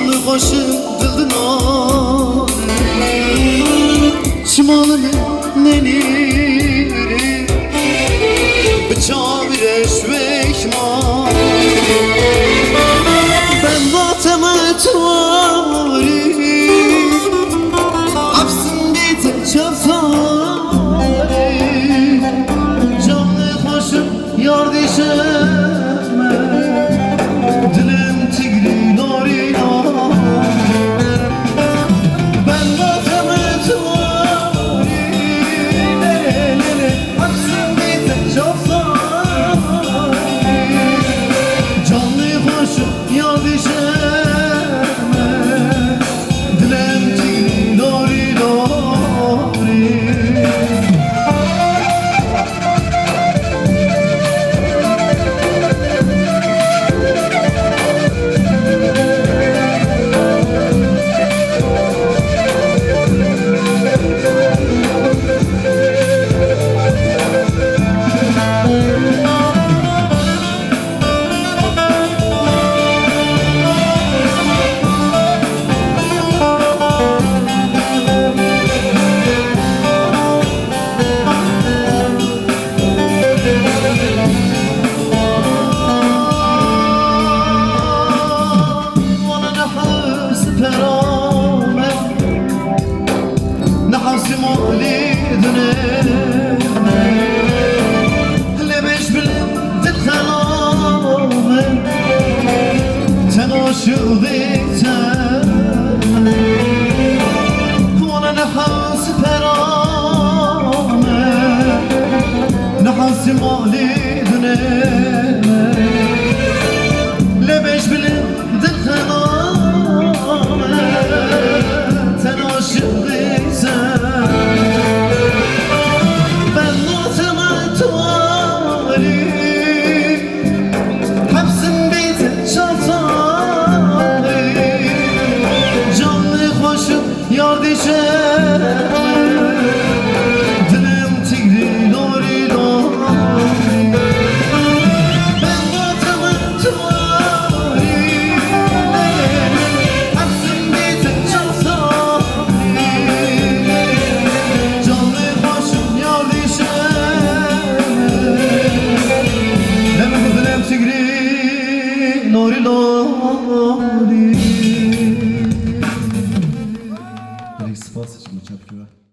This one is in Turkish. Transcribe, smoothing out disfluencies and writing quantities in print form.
canlı başım dildina Şimalımın neniri Bıçağı bir eşvekman Ben vatemetvari Hapsın bite çapsari Canlı başım yar dişeme Dilim tigri nari Ben vatemetvari Lele Hapsın bite çapsari Canlı başım yar dişeme Dilim tigri nari نحاسم وليدنا لبش بلد الخلامة تناشغيتا وانا نحاس برامة نحاسم وليدنا لبش بلد الخلامة تناشغيتا Yar dişeme Dilim tigri nori nori Ben vatemetvari Hapsın bite çapsari Canlı başım yar dişeme Dilim tigri nori nori Spasibo, ciapciuła.